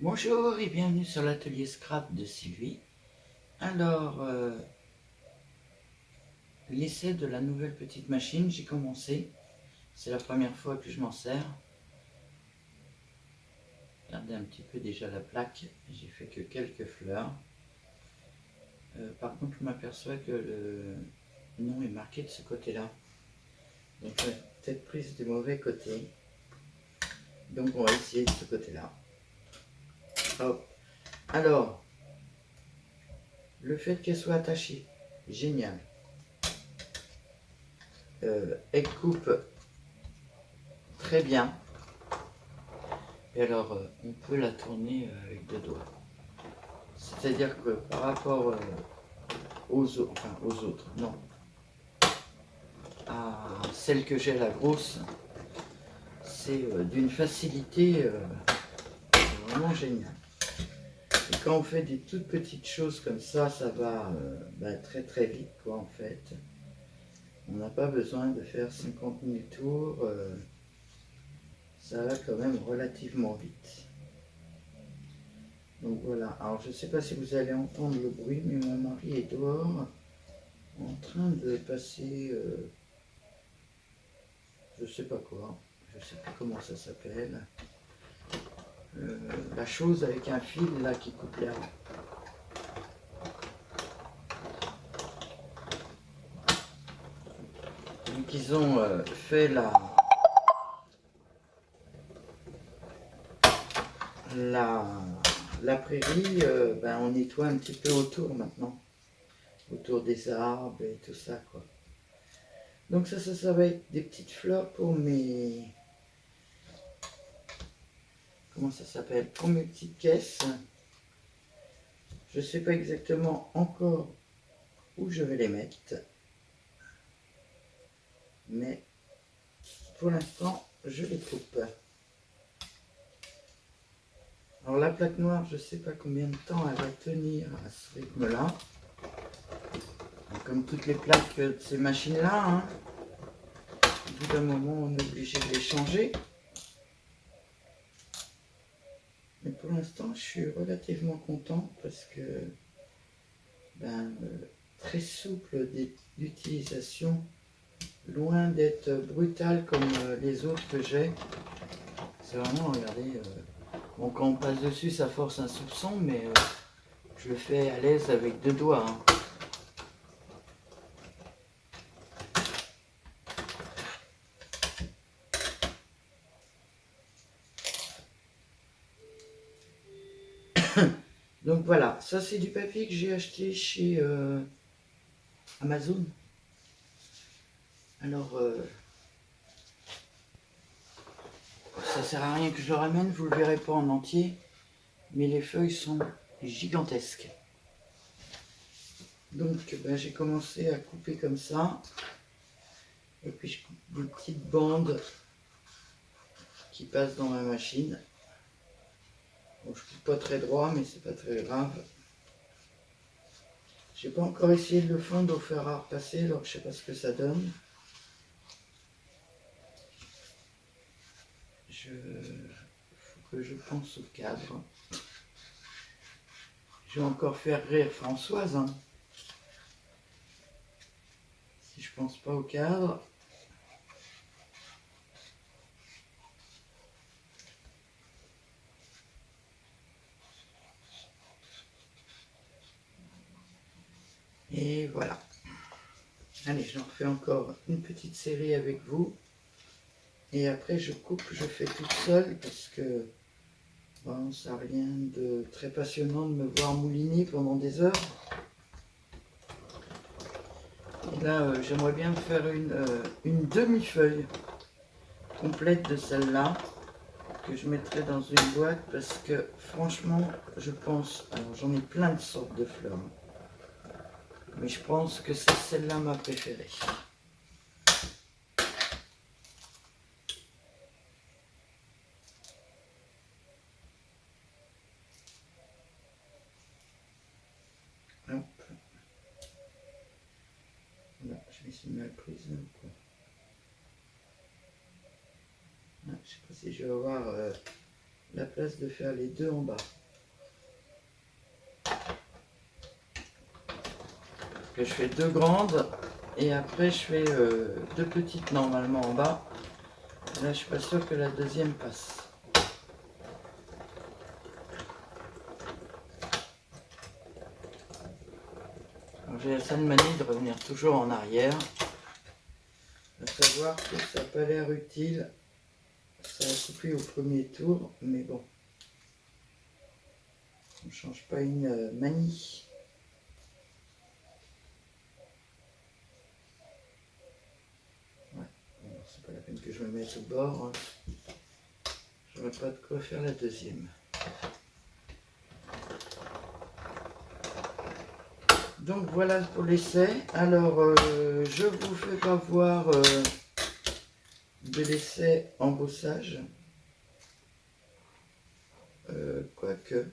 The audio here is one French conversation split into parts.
Bonjour et bienvenue sur l'atelier Scrap de Sylvie. Alors, l'essai de la nouvelle petite machine, j'ai commencé. C'est la première fois que je m'en sers. Regardez un petit peu déjà la plaque, j'ai fait que quelques fleurs. Par contre, je m'aperçois que le nom est marqué de ce côté-là. Donc, peut-être prise du mauvais côté. Donc, on va essayer de ce côté-là. Hop. Alors, le fait qu'elle soit attachée, génial. Elle coupe très bien. Et alors, on peut la tourner avec deux doigts. C'est-à-dire que par rapport aux autres, non, à celle que j'ai, la grosse, c'est d'une facilité vraiment géniale. Et quand on fait des toutes petites choses comme ça va très très vite, quoi, en fait. On n'a pas besoin de faire 50 000 tours, ça va quand même relativement vite. Donc voilà, alors je ne sais pas si vous allez entendre le bruit, mais mon mari est dehors en train de passer, je ne sais pas quoi, je ne sais plus comment ça s'appelle, la chose avec un fil là qui coupe l'herbe. Donc ils ont fait la prairie, on nettoie un petit peu autour maintenant, autour des arbres et tout ça, quoi. Donc ça va être des petites fleurs pour mes... Comment ça s'appelle? Pour mes petites caisses. Je ne sais pas exactement encore où je vais les mettre. Mais pour l'instant, je les coupe. Alors la plaque noire, je ne sais pas combien de temps elle va tenir à ce rythme-là. Comme toutes les plaques de ces machines-là, hein. Au bout d'un moment, on est obligé de les changer. Mais pour l'instant, je suis relativement content parce que très souple d'utilisation, loin d'être brutal comme les autres que j'ai. C'est vraiment, regardez, bon, quand on passe dessus, ça force un soupçon, mais je le fais à l'aise avec deux doigts, hein. Donc voilà, ça c'est du papier que j'ai acheté chez Amazon. Alors, ça sert à rien que je le ramène, vous le verrez pas en entier, mais les feuilles sont gigantesques. Donc j'ai commencé à couper comme ça, et puis je coupe des petites bandes qui passent dans ma machine. Bon, je coupe pas très droit, mais c'est pas très grave. J'ai pas encore essayé de le fondre au fer à repasser, alors je sais pas ce que ça donne. Faut que je pense au cadre. Je vais encore faire rire Françoise, hein. Si je pense pas au cadre. Et voilà. Allez, j'en refais encore une petite série avec vous. Et après, je coupe, je fais toute seule parce que bon, ça n'a rien de très passionnant de me voir mouliner pendant des heures. Et là, j'aimerais bien me faire une demi-feuille complète de celle-là que je mettrai dans une boîte parce que franchement, je pense, alors j'en ai plein de sortes de fleurs, mais je pense que c'est celle-là ma préférée. Hop. Voilà, je vais essayer de mal prise là, quoi. Ah, je sais pas si je vais avoir la place de faire les deux en bas. Que je fais deux grandes et après je fais deux petites normalement en bas. Et là je suis pas sûr que la deuxième passe. J'ai la sale manie de revenir toujours en arrière. À savoir que ça n'a pas l'air utile. Ça a coupé au premier tour, mais bon. On ne change pas une manie. Ouais, bon, c'est pas la peine que je me mette au bord. Hein. J'aurais pas de quoi faire la deuxième. Donc voilà pour l'essai. Alors je vous fais pas voir de l'essai embossage. Quoique.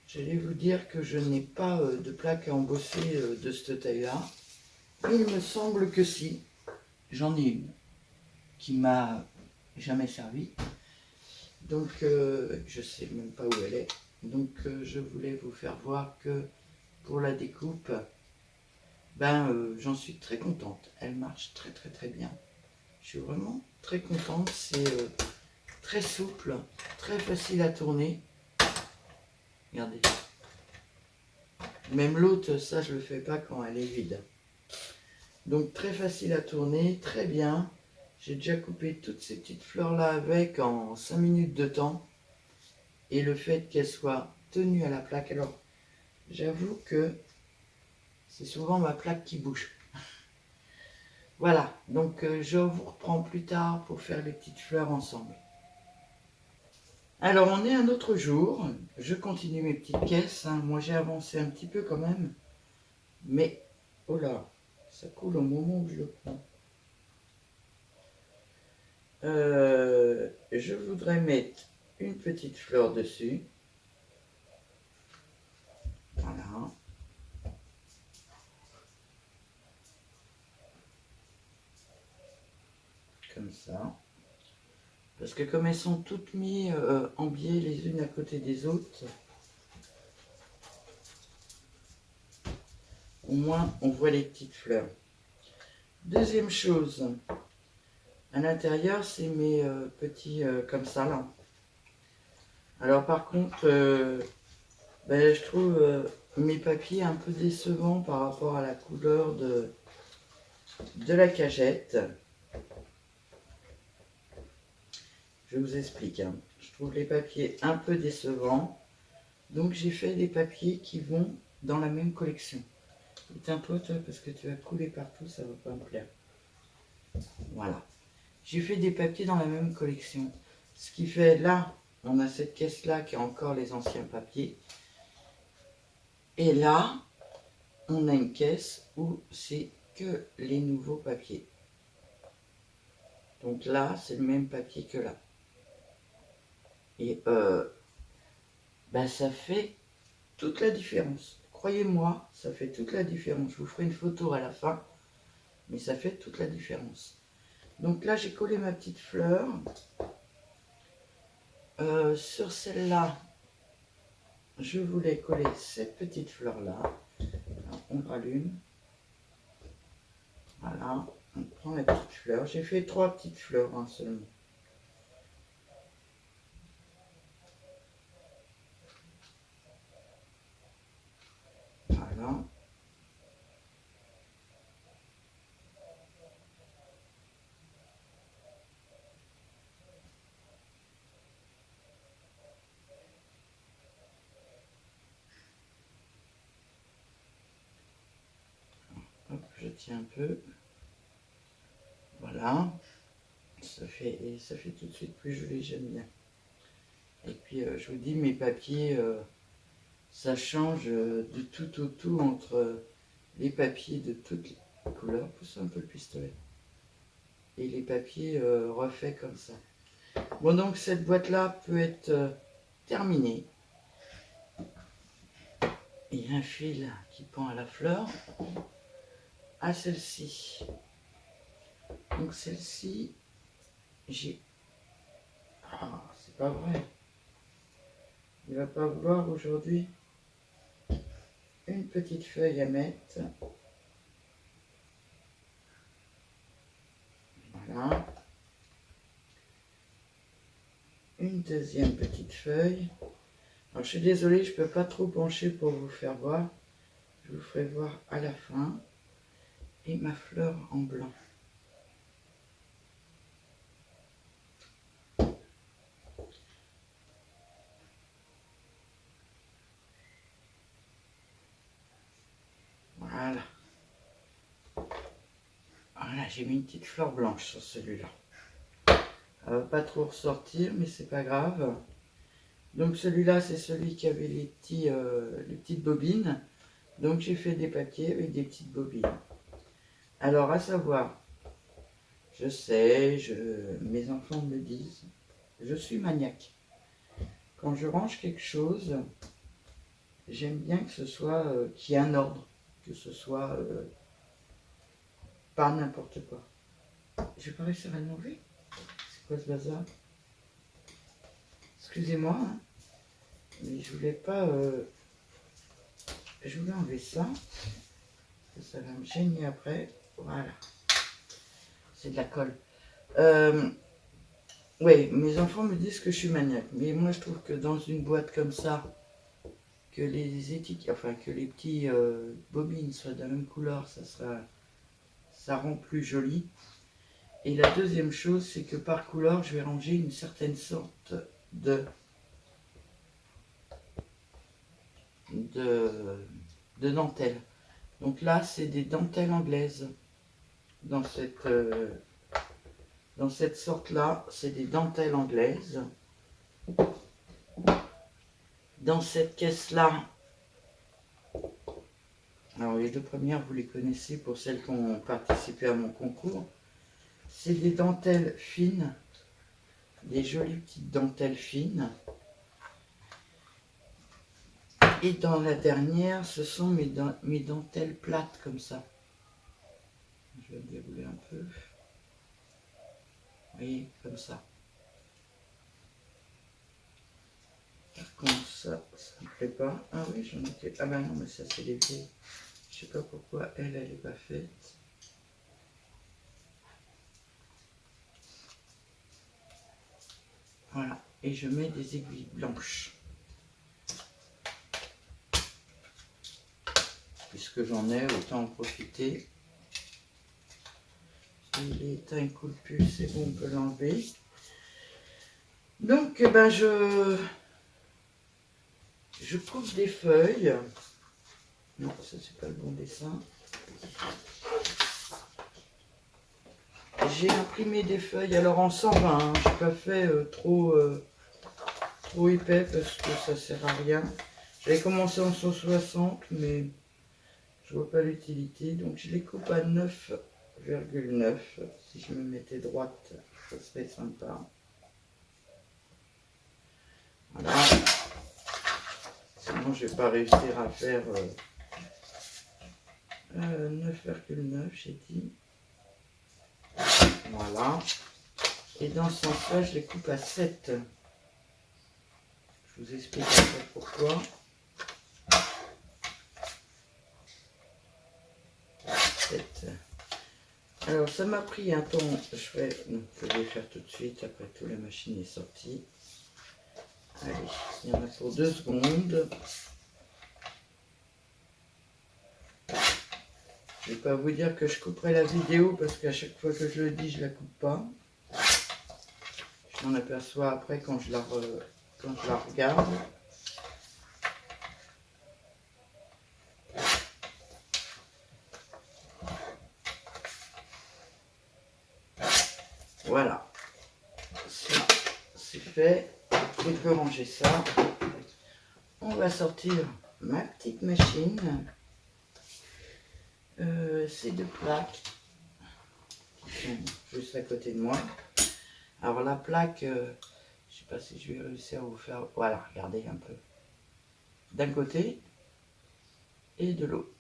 J'allais vous dire que je n'ai pas de plaque à embosser de cette taille-là. Il me semble que si. J'en ai une qui m'a jamais servi. Donc je sais même pas où elle est. Donc je voulais vous faire voir que pour la découpe, j'en suis très contente. Elle marche très très très bien. Je suis vraiment très contente. C'est très souple, très facile à tourner. Regardez. Même l'autre, ça je le fais pas quand elle est vide. Donc très facile à tourner, très bien. J'ai déjà coupé toutes ces petites fleurs là avec en 5 minutes de temps. Et le fait qu'elle soit tenue à la plaque, alors j'avoue que c'est souvent ma plaque qui bouge. Voilà, donc je vous reprends plus tard pour faire les petites fleurs ensemble. Alors on est un autre jour, je continue mes petites caisses, hein. Moi j'ai avancé un petit peu quand même, mais oh là, ça coule au moment où je le prends. Je voudrais mettre une petite fleur dessus. Voilà. Comme ça. Parce que comme elles sont toutes mises en biais les unes à côté des autres, au moins on voit les petites fleurs. Deuxième chose, à l'intérieur c'est mes petits comme ça là. Alors par contre, je trouve mes papiers un peu décevants par rapport à la couleur de la cagette. Je vous explique. Hein. Je trouve les papiers un peu décevants. Donc j'ai fait des papiers qui vont dans la même collection. Éteins toi, parce que tu vas couler partout, ça va pas me plaire. Voilà. J'ai fait des papiers dans la même collection. Ce qui fait, là, on a cette caisse-là qui a encore les anciens papiers. Et là, on a une caisse où c'est que les nouveaux papiers. Donc là, c'est le même papier que là. Et ça fait toute la différence. Croyez-moi, ça fait toute la différence. Je vous ferai une photo à la fin, mais ça fait toute la différence. Donc là, j'ai collé ma petite fleur. Sur celle-là, je voulais coller cette petite fleur-là. On rallume. Voilà, on prend la petite fleur. J'ai fait 3 petites fleurs hein, seulement. Voilà. Hop, je tiens un peu. Voilà. Ça fait tout de suite plus joli, j'aime bien. Et puis, je vous dis, mes papiers, ça change de tout au tout entre les papiers de toutes les couleurs. Pousse un peu le pistolet. Et les papiers refaits comme ça. Bon, donc cette boîte-là peut être terminée. Il y a un fil qui pend à la fleur. À celle-ci. Donc celle-ci, j'ai... Ah, c'est pas vrai. Il va pas vouloir aujourd'hui une petite feuille à mettre. Voilà. Une deuxième petite feuille. Alors je suis désolée, je ne peux pas trop pencher pour vous faire voir. Je vous ferai voir à la fin. Et ma fleur en blanc. Voilà. Voilà, j'ai mis une petite fleur blanche sur celui-là. Elle va pas trop ressortir, mais c'est pas grave. Donc celui-là, c'est celui qui avait les petites bobines. Donc j'ai fait des papiers avec des petites bobines. Alors à savoir, je sais, mes enfants me disent, je suis maniaque. Quand je range quelque chose, j'aime bien que ce soit, qu'il y ait un ordre, que ce soit pas n'importe quoi. Je vais pas réussir à l'enlever. C'est quoi ce bazar? Excusez-moi, hein, mais je voulais pas... je voulais enlever ça. Ça va me gêner après. Voilà. C'est de la colle. Oui, mes enfants me disent que je suis maniaque. Mais moi, je trouve que dans une boîte comme ça, que les étiquettes, enfin que les petits bobines soient de la même couleur, ça rend plus joli. Et la deuxième chose, c'est que par couleur, je vais ranger une certaine sorte de dentelle. Donc là, c'est des dentelles anglaises. Dans cette sorte-là, c'est des dentelles anglaises. Dans cette caisse-là, alors les deux premières, vous les connaissez pour celles qui ont participé à mon concours. C'est des dentelles fines, des jolies petites dentelles fines. Et dans la dernière, ce sont mes dentelles plates comme ça. Je vais me dérouler un peu. Vous voyez, comme ça. Par contre, ça ne me plaît pas. Ah oui, j'en ai... Ah ben non, mais ça, c'est les vieilles. Je sais pas pourquoi elle n'est pas faite. Voilà. Et je mets des aiguilles blanches. Puisque j'en ai, autant en profiter. Si l'étain ne coule plus, c'est bon, on peut l'enlever. Donc, ben, je coupe des feuilles. Non, ça, c'est pas le bon dessin. J'ai imprimé des feuilles, alors en 120, hein, je n'ai pas fait trop épais parce que ça sert à rien. J'avais commencé en 160, mais je vois pas l'utilité, donc je les coupe à 9,9. Si je me mettais droite, ça serait sympa. Voilà. Sinon, je vais pas réussir à faire 9,9, j'ai dit. Voilà. Et dans ce sens-là, je les coupe à 7. Je vous explique après pourquoi. 7. Alors, ça m'a pris un temps. Je vais le faire tout de suite après que la machine est sortie. Allez, il y en a pour 2 secondes. Je ne vais pas vous dire que je couperai la vidéo parce qu'à chaque fois que je le dis, je ne la coupe pas. Je m'en aperçois après quand je la regarde. Voilà. Ça, c'est fait. Je peux ranger ça. On va sortir ma petite machine. Ces 2 plaques qui sont juste à côté de moi. Alors la plaque, je ne sais pas si je vais réussir à vous faire... Voilà, regardez un peu. D'un côté et de l'autre.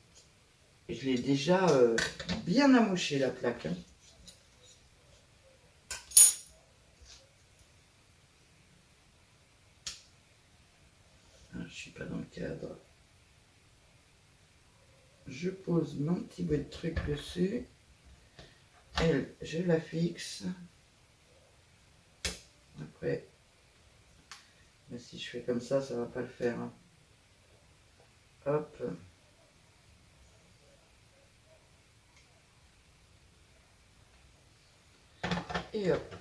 Je l'ai déjà bien amoché la plaque. Hein. je suis pas dans le cadre. Je pose mon petit bout de truc dessus. Elle, je la fixe. Après, mais si je fais comme ça va pas le faire. Hein. Hop. Et hop.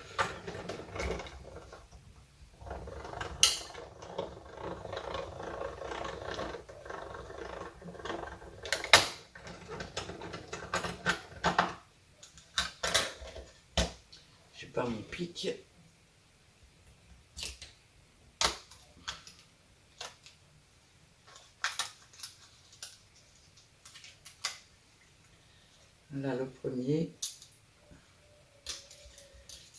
J'ai pas mon pic. Là, le premier.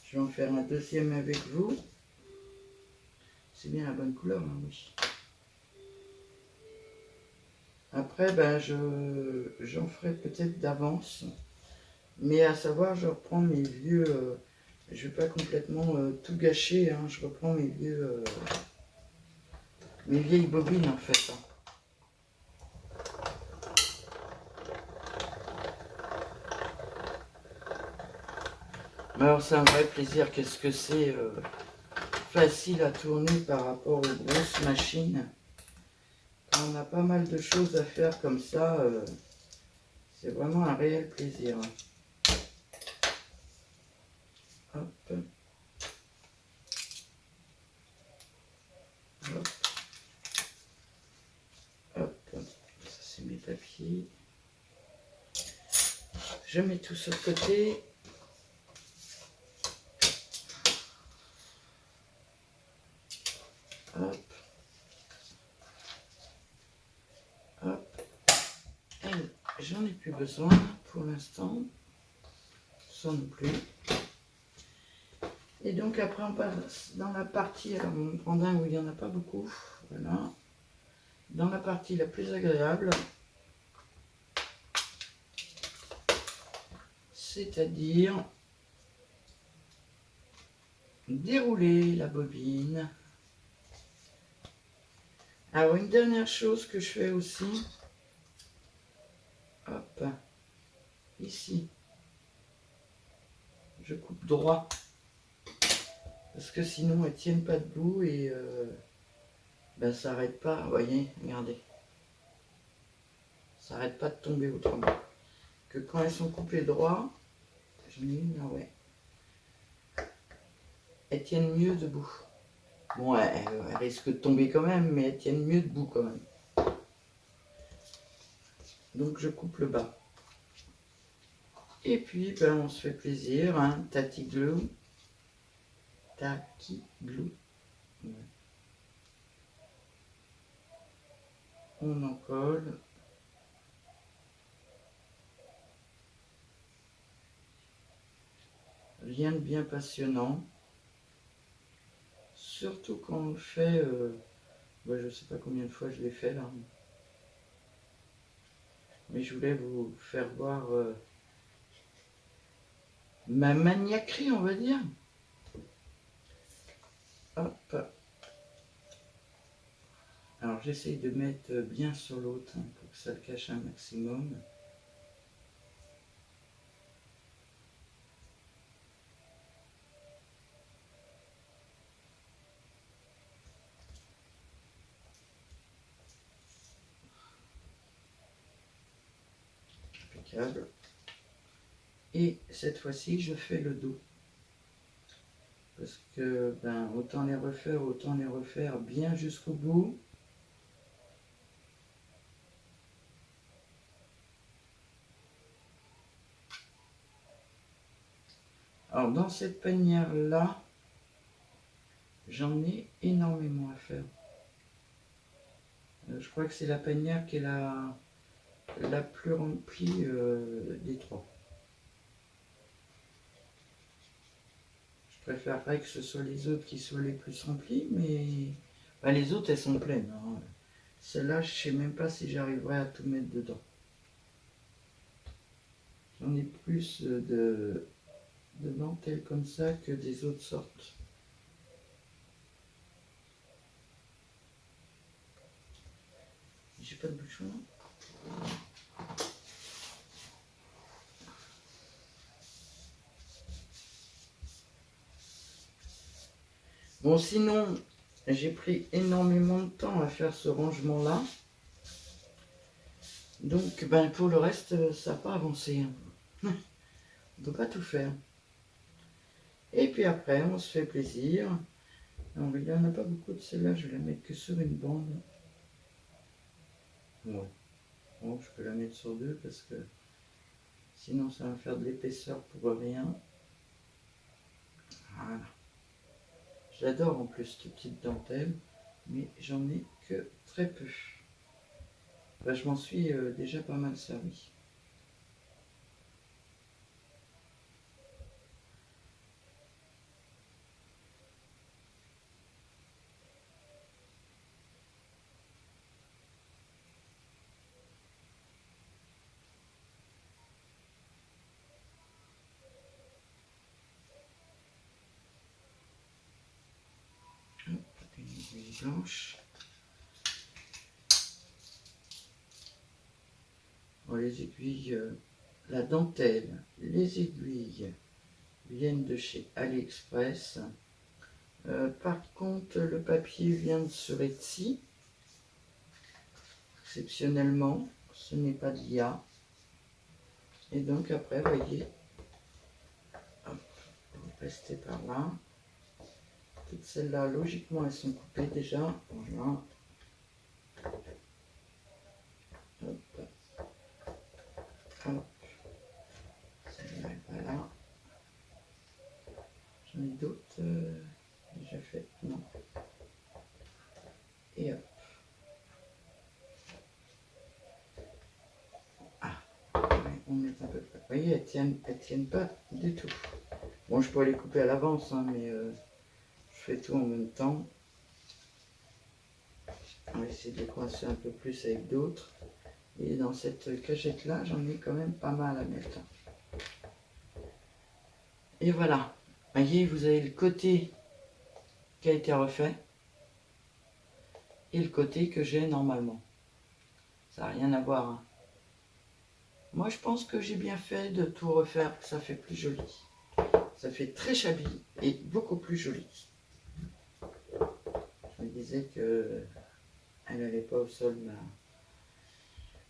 Je vais en faire un deuxième avec vous. C'est bien la bonne couleur, hein, oui. Après, ben, j'en ferai peut-être d'avance. Mais à savoir, je reprends mes vieux... je vais pas complètement tout gâcher. Hein, je reprends mes vieux... mes vieilles bobines, en fait. Hein. Mais alors, c'est un vrai plaisir. Qu'est-ce que c'est facile à tourner par rapport aux grosses machines. Quand on a pas mal de choses à faire comme ça, c'est vraiment un réel plaisir. Hop. Hop. Hop. Ça, c'est mes papiers. Je mets tout sur le côté. Hop. Hop. J'en ai plus besoin pour l'instant. Ça non plus. Et donc après on passe dans la partie, alors on prend un où il n'y en a pas beaucoup. Voilà. Dans la partie la plus agréable. C'est-à-dire dérouler la bobine. Alors une dernière chose que je fais aussi, hop, ici, je coupe droit, parce que sinon elles tiennent pas debout et ben, ça n'arrête pas, vous voyez, regardez, ça n'arrête pas de tomber autrement, que quand elles sont coupées droit, j'en ai une là, ouais, elles tiennent mieux debout. Bon, elles risquent de tomber quand même, mais elles tiennent mieux debout quand même. Donc je coupe le bas. Et puis ben, on se fait plaisir, hein, Tati Glue. Taki Glue. Ouais. On en colle. Rien de bien passionnant. Surtout quand on le fait, ben, je ne sais pas combien de fois je l'ai fait là. Mais je voulais vous faire voir ma maniaquerie, on va dire. Hop. Alors j'essaye de mettre bien sur l'autre hein, pour que ça le cache un maximum. Impeccable. Et cette fois-ci, je fais le dos. Parce que ben, autant les refaire bien jusqu'au bout. Alors dans cette panière-là, j'en ai énormément à faire. Je crois que c'est la panière qui est la plus remplie des trois. Je préférerais que ce soit les autres qui soient les plus remplis, mais ben, les autres elles sont pleines. Hein. Celle-là, je ne sais même pas si j'arriverai à tout mettre dedans. J'en ai plus de dentelles comme ça que des autres sortes. j'ai pas de bouchon. Bon, sinon, j'ai pris énormément de temps à faire ce rangement-là. Donc, ben, pour le reste, ça n'a pas avancé. Hein. On ne peut pas tout faire. Et puis après, on se fait plaisir. Alors, il n'y en a pas beaucoup de celle-là, je vais la mettre que sur une bande. Ouais. Bon, je peux la mettre sur deux parce que sinon ça va faire de l'épaisseur pour rien. Voilà. J'adore en plus cette petite dentelle, mais j'en ai que très peu. Ben, je m'en suis déjà pas mal servi. Une aiguille blanche. Bon, les aiguilles, la dentelle, les aiguilles viennent de chez AliExpress. Par contre, le papier vient de sur Etsy. Exceptionnellement, ce n'est pas de l'IA. Et donc après, vous voyez, hop, vous restez par là. Toutes celles-là, logiquement, elles sont coupées déjà. Voilà. Hop. Hop. Celle-là n'est pas là. J'en ai d'autres déjà faites, non. Et hop. Ah, on met un peu près. Vous voyez, elles tiennent pas du tout. Bon, je pourrais les couper à l'avance, hein, mais je fais tout en même temps. On va essayer de les coincer un peu plus avec d'autres. Et dans cette cachette-là, j'en ai quand même pas mal à mettre. Et voilà. Voyez, vous avez le côté qui a été refait et le côté que j'ai normalement. Ça n'a rien à voir. Hein. Moi, je pense que j'ai bien fait de tout refaire, que ça fait plus joli. Ça fait très shabby et beaucoup plus joli. Je me disais que elle n'allait pas au sol. Là.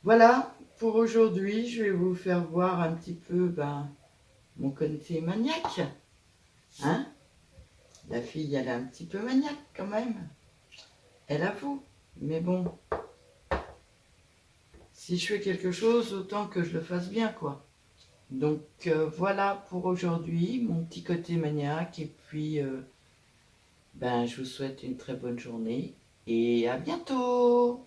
Voilà, pour aujourd'hui, je vais vous faire voir un petit peu mon côté maniaque. Hein? La fille, elle est un petit peu maniaque quand même. Elle avoue. Mais bon, si je fais quelque chose, autant que je le fasse bien, quoi. Donc voilà pour aujourd'hui, mon petit côté maniaque. Et puis, je vous souhaite une très bonne journée. Et à bientôt!